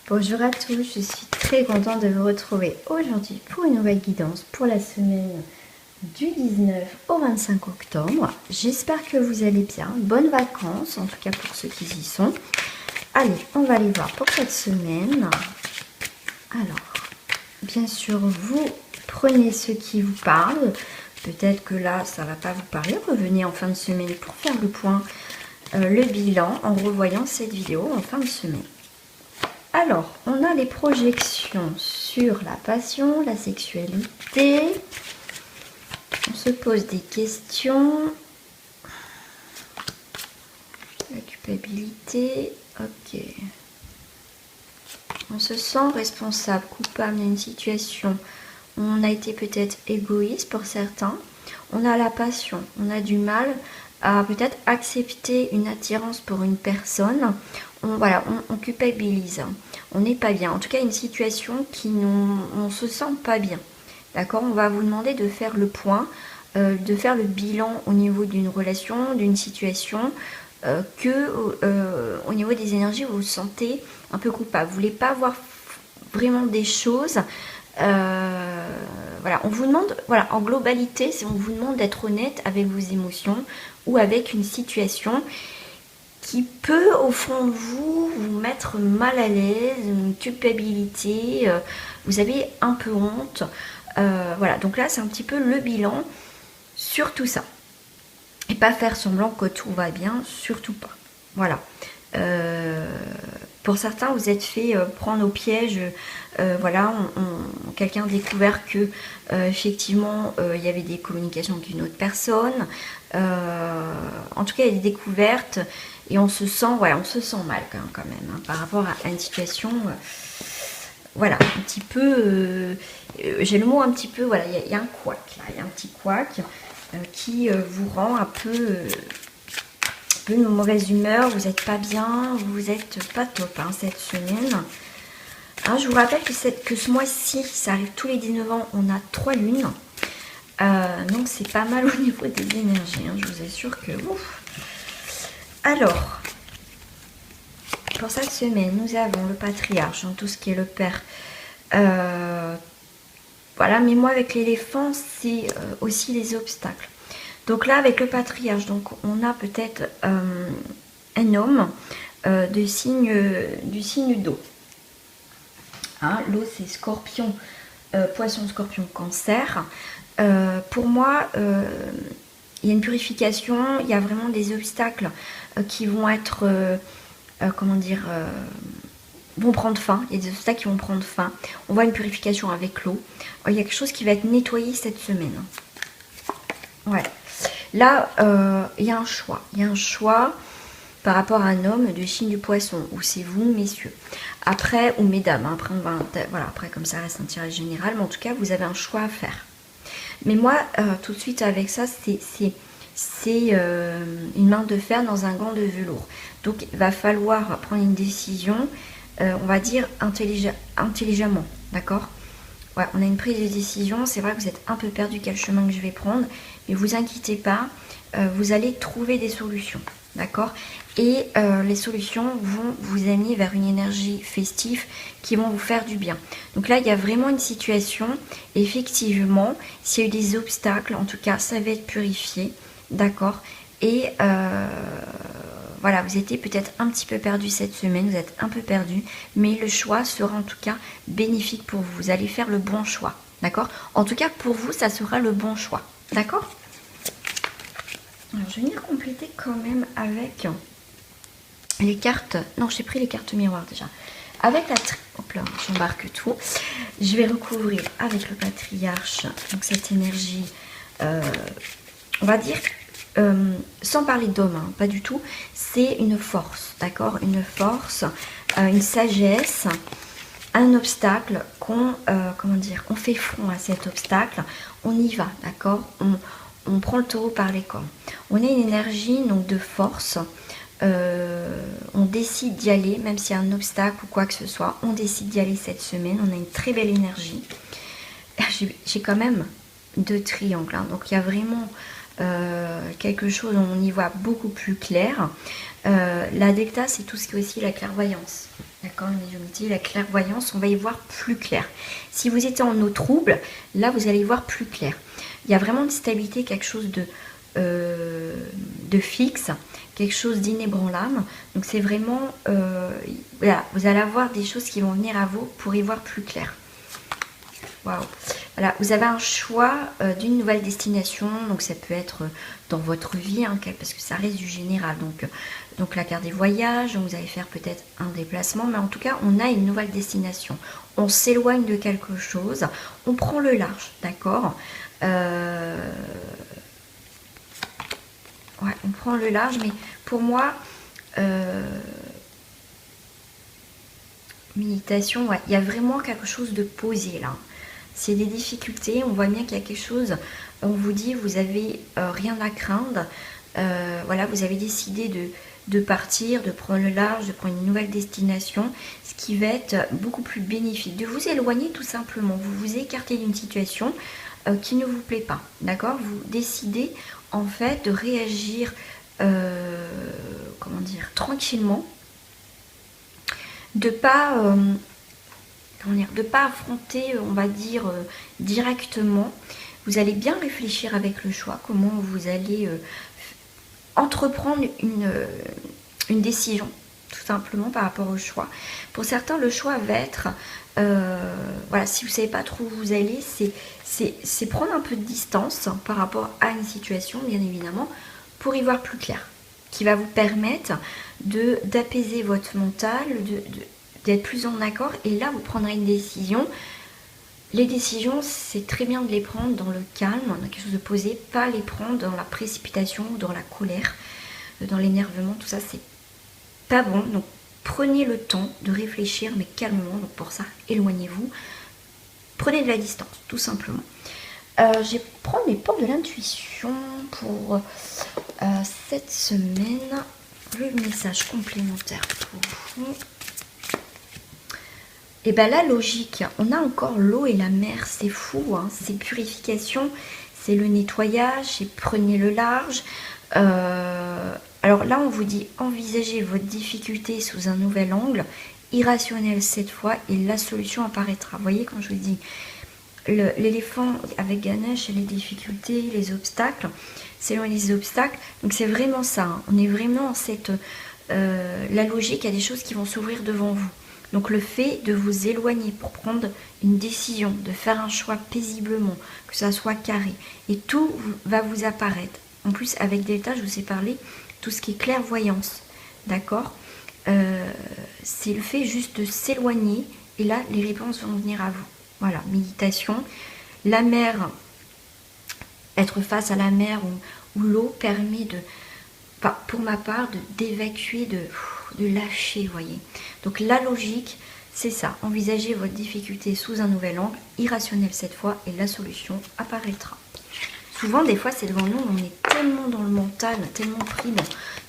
Bonjour à tous, je suis très contente de vous retrouver aujourd'hui pour une nouvelle guidance pour la semaine du 19 au 25 octobre. J'espère que vous allez bien, bonnes vacances, en tout cas pour ceux qui y sont. Allez, on va aller voir pour cette semaine. Alors, bien sûr, vous prenez ce qui vous parle. Peut-être que là, ça ne va pas vous parler. Revenez en fin de semaine pour faire le point, le bilan, en revoyant cette vidéo en fin de semaine. Alors, on a les projections sur la passion, la sexualité. On se pose des questions. La culpabilité. Ok. On se sent responsable, coupable d'une situation. On a été peut-être égoïste pour certains. On a la passion. On a du mal à peut-être accepter une attirance pour une personne. On culpabilise. On n'est pas bien. En tout cas, une situation qui on se sent pas bien. D'accord? On va vous demander de faire le point, de faire le bilan au niveau d'une relation, d'une situation, au niveau des énergies, vous vous sentez un peu coupable. Vous voulez pas voir vraiment des choses. Voilà, on vous demande, voilà, en globalité, on vous demande d'être honnête avec vos émotions ou avec une situation qui peut au fond de vous mettre mal à l'aise, une culpabilité, vous avez un peu honte. Voilà, donc là c'est un petit peu le bilan sur tout ça. Et pas faire semblant que tout va bien, surtout pas. Voilà. Pour certains, vous êtes fait prendre au piège. Voilà, quelqu'un a découvert que effectivement il y avait des communications avec une autre personne. En tout cas, il y a des découvertes et on se sent, ouais, on se sent mal quand même hein, par rapport à une situation. Voilà, un petit peu. J'ai le mot un petit peu. Voilà, il y a un couac là, il y a un petit couac qui vous rend un peu une mauvaise humeur, vous n'êtes pas bien, vous n'êtes pas top hein, cette semaine. Alors, je vous rappelle que ce mois-ci, ça arrive tous les 19 ans, on a 3 lunes. Donc c'est pas mal au niveau des énergies, hein, je vous assure que... Ouf. Alors, pour cette semaine, nous avons le patriarche, hein, tout ce qui est le père. Voilà, mais moi avec l'éléphant, c'est aussi les obstacles. Donc là, avec le patriarche, donc on a peut-être un homme du signe d'eau. Hein, l'eau, c'est scorpion, poisson, scorpion, cancer. Pour moi, il y a une purification, il y a vraiment des obstacles qui vont être, comment dire, vont prendre fin. Il y a des obstacles qui vont prendre fin. On voit une purification avec l'eau. Il y a quelque chose qui va être nettoyé cette semaine. Ouais. Là, il y a un choix. Il y a un choix par rapport à un homme du signe du poisson, ou c'est vous, messieurs. Après, ou mesdames, hein, après, voilà, après, comme ça reste un tirage général, mais en tout cas, vous avez un choix à faire. Mais moi, tout de suite, avec ça, c'est une main de fer dans un gant de velours. Donc, il va falloir prendre une décision, on va dire, intelligemment, d'accord ? Ouais, on a une prise de décision, c'est vrai que vous êtes un peu perdu quel chemin que je vais prendre, mais vous inquiétez pas, vous allez trouver des solutions, d'accord? Et les solutions vont vous amener vers une énergie festive qui vont vous faire du bien. Donc là, il y a vraiment une situation, effectivement, s'il y a eu des obstacles, en tout cas, ça va être purifié, d'accord? Et voilà, vous étiez peut-être un petit peu perdu cette semaine, vous êtes un peu perdu, mais le choix sera en tout cas bénéfique pour vous. Vous allez faire le bon choix, d'accord? En tout cas, pour vous, ça sera le bon choix, d'accord? Alors, je vais venir compléter quand même avec les cartes. Non, j'ai pris les cartes miroirs déjà. Avec la... Hop là, j'embarque tout. Je vais recouvrir avec le patriarche, donc cette énergie, on va dire... sans parler d'homme, hein, pas du tout, c'est une force, d'accord? Une force, une sagesse, un obstacle qu'on, comment dire, on fait front à cet obstacle, on y va, d'accord? On prend le taureau par les cornes. On a une énergie donc de force, on décide d'y aller, même s'il y a un obstacle ou quoi que ce soit, on décide d'y aller cette semaine, on a une très belle énergie. J'ai quand même 2 triangles, hein, donc il y a vraiment... quelque chose, on y voit beaucoup plus clair. La Delta, c'est tout ce qui est aussi la clairvoyance. D'accord, la médiumnité, la clairvoyance, on va y voir plus clair. Si vous étiez en eau trouble, là, vous allez y voir plus clair. Il y a vraiment une stabilité, quelque chose de fixe, quelque chose d'inébranlable. Donc, c'est vraiment... voilà, vous allez avoir des choses qui vont venir à vous pour y voir plus clair. Waouh. Voilà, vous avez un choix d'une nouvelle destination, donc ça peut être dans votre vie, hein, parce que ça reste du général. Donc la carte des voyages, vous allez faire peut-être un déplacement, mais en tout cas, on a une nouvelle destination. On s'éloigne de quelque chose, on prend le large, d'accord. Ouais, on prend le large, mais pour moi, méditation, ouais, il y a vraiment quelque chose de posé là. C'est des difficultés, on voit bien qu'il y a quelque chose, on vous dit, vous avez rien à craindre, voilà, vous avez décidé de partir, de prendre le large, de prendre une nouvelle destination, ce qui va être beaucoup plus bénéfique, de vous éloigner tout simplement, vous vous écartez d'une situation qui ne vous plaît pas, d'accord, vous décidez en fait de réagir, comment dire, tranquillement, de pas... de ne pas affronter, on va dire, directement. Vous allez bien réfléchir avec le choix, comment vous allez entreprendre une décision, tout simplement par rapport au choix. Pour certains, le choix va être, voilà, si vous ne savez pas trop où vous allez, c'est prendre un peu de distance par rapport à une situation, bien évidemment, pour y voir plus clair, qui va vous permettre d'apaiser votre mental, d'être plus en accord, et là vous prendrez une décision. Les décisions, c'est très bien de les prendre dans le calme, dans quelque chose de posé, pas les prendre dans la précipitation, dans la colère, dans l'énervement, tout ça c'est pas bon. Donc prenez le temps de réfléchir, mais calmement. Donc pour ça, éloignez-vous, prenez de la distance, tout simplement. Je vais prendre les portes de l'intuition pour cette semaine. Le message complémentaire pour vous. Et bien la logique, on a encore l'eau et la mer, c'est fou, hein, c'est purification, c'est le nettoyage, c'est prenez le large. Alors là, on vous dit envisagez votre difficulté sous un nouvel angle, irrationnel cette fois, et la solution apparaîtra. Vous voyez, quand je vous dis l'éléphant avec Ganesh, les difficultés, les obstacles, c'est les obstacles, donc c'est vraiment ça, hein, on est vraiment en cette... la logique, il y a des choses qui vont s'ouvrir devant vous. Donc le fait de vous éloigner pour prendre une décision, de faire un choix paisiblement, que ça soit carré, et tout va vous apparaître. En plus, avec Delta, je vous ai parlé, tout ce qui est clairvoyance, d'accord, c'est le fait juste de s'éloigner, et là, les réponses vont venir à vous. Voilà, méditation. La mer, être face à la mer où l'eau permet de, enfin, pour ma part, d'évacuer, de lâcher, vous voyez. Donc la logique, c'est ça. Envisagez votre difficulté sous un nouvel angle, irrationnel cette fois, et la solution apparaîtra. Souvent, des fois, c'est devant nous, on est tellement dans le mental, tellement pris des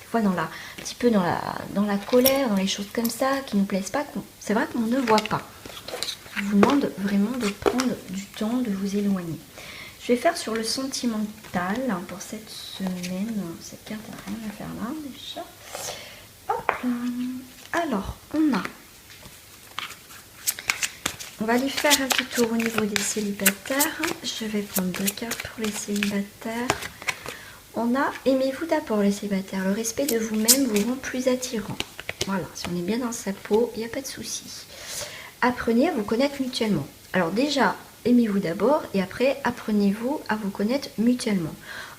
fois dans un petit peu dans la colère, dans les choses comme ça, qui ne nous plaisent pas, c'est vrai qu'on ne voit pas. Je vous demande vraiment de prendre du temps, de vous éloigner. Je vais faire sur le sentimental pour cette semaine. Cette carte n'a rien à faire là déjà. Hop là. Alors, on va aller faire un petit tour au niveau des célibataires. Je vais prendre 2 cartes pour les célibataires. On a aimez-vous d'abord les célibataires. Le respect de vous-même vous rend plus attirant. Voilà, si on est bien dans sa peau, il n'y a pas de souci. Apprenez à vous connaître mutuellement. Alors déjà, aimez-vous d'abord et après, apprenez-vous à vous connaître mutuellement.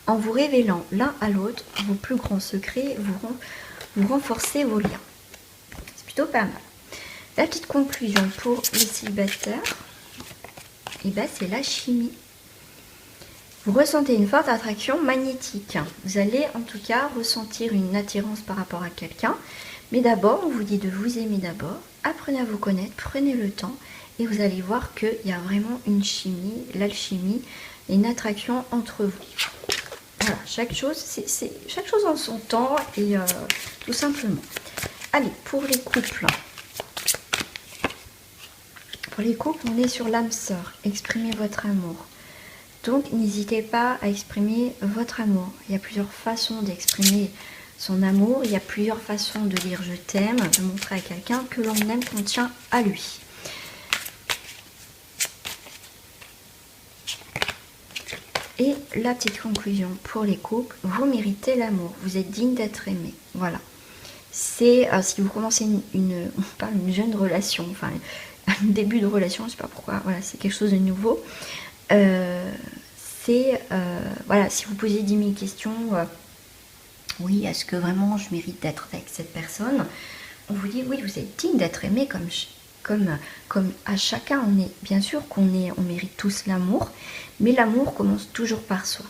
En vous révélant l'un à l'autre vos plus grands secrets, vous renforcez vos liens. C'est plutôt pas mal. La petite conclusion pour les célibataires, et ben c'est la chimie. Vous ressentez une forte attraction magnétique. Vous allez en tout cas ressentir une attirance par rapport à quelqu'un. Mais d'abord, on vous dit de vous aimer d'abord. Apprenez à vous connaître, prenez le temps et vous allez voir qu'il y a vraiment une chimie, l'alchimie, une attraction entre vous. Voilà, chaque chose en son temps et tout simplement. Allez, pour les couples. Pour les couples, on est sur l'âme sœur. Exprimez votre amour. Donc n'hésitez pas à exprimer votre amour. Il y a plusieurs façons d'exprimer son amour, il y a plusieurs façons de dire je t'aime, de montrer à quelqu'un que l'on aime, qu'on tient à lui. Et la petite conclusion pour les couples, vous méritez l'amour, vous êtes digne d'être aimé. Voilà. C'est si vous commencez on parle d'une jeune relation, enfin un début de relation, je sais pas pourquoi, voilà, c'est quelque chose de nouveau. Voilà, si vous posez 10 000 questions, oui, est-ce que vraiment je mérite d'être avec cette personne? On vous dit oui, vous êtes digne d'être aimé comme à chacun. Bien sûr qu'on mérite tous l'amour, mais l'amour commence toujours par soi.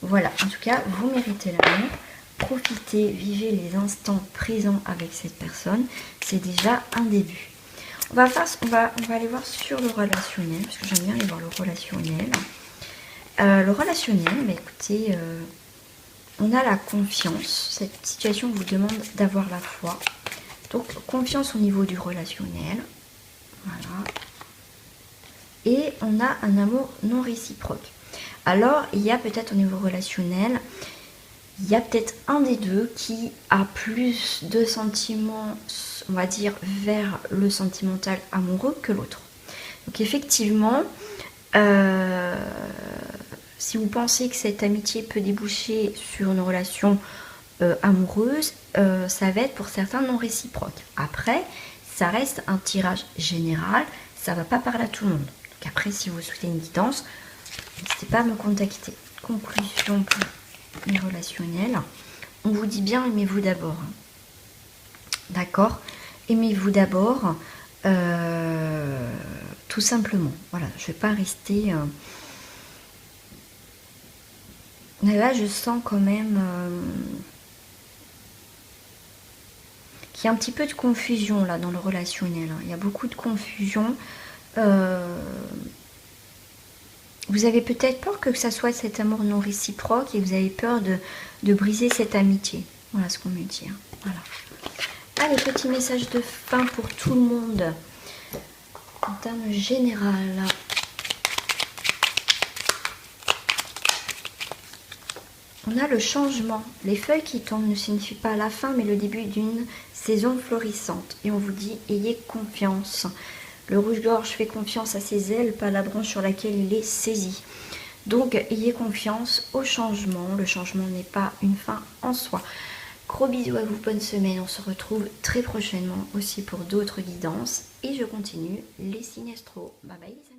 Voilà, en tout cas, vous méritez l'amour. Profitez, vivez les instants présents avec cette personne. C'est déjà un début. On va aller voir sur le relationnel, parce que j'aime bien aller voir le relationnel. Le relationnel, bah écoutez, on a la confiance. Cette situation vous demande d'avoir la foi. Donc, confiance au niveau du relationnel. Voilà. Et on a un amour non réciproque. Alors, il y a peut-être au niveau relationnel, il y a peut-être un des deux qui a plus de sentiments, on va dire, vers le sentimental amoureux que l'autre. Donc effectivement, si vous pensez que cette amitié peut déboucher sur une relation amoureuse, ça va être pour certains non réciproque. Après, ça reste un tirage général, ça ne va pas parler à tout le monde. Donc après, si vous souhaitez une guidance, n'hésitez pas à me contacter. Conclusion pour les relationnels. On vous dit bien, aimez-vous d'abord. D'accord? Aimez-vous d'abord, tout simplement. Voilà, je ne vais pas rester... Mais là, je sens quand même qu'il y a un petit peu de confusion là dans le relationnel. Il y a beaucoup de confusion. Vous avez peut-être peur que ça soit cet amour non réciproque et vous avez peur de briser cette amitié. Voilà ce qu'on me dit. Voilà. Allez, petit message de fin pour tout le monde. En termes général. On a le changement. Les feuilles qui tombent ne signifient pas la fin, mais le début d'une saison florissante. Et on vous dit, ayez confiance. Le rouge-gorge fait confiance à ses ailes, pas à la branche sur laquelle il est saisi. Donc, ayez confiance au changement. Le changement n'est pas une fin en soi. Gros bisous à vous, bonne semaine. On se retrouve très prochainement aussi pour d'autres guidances. Et je continue les signes astro. Bye bye.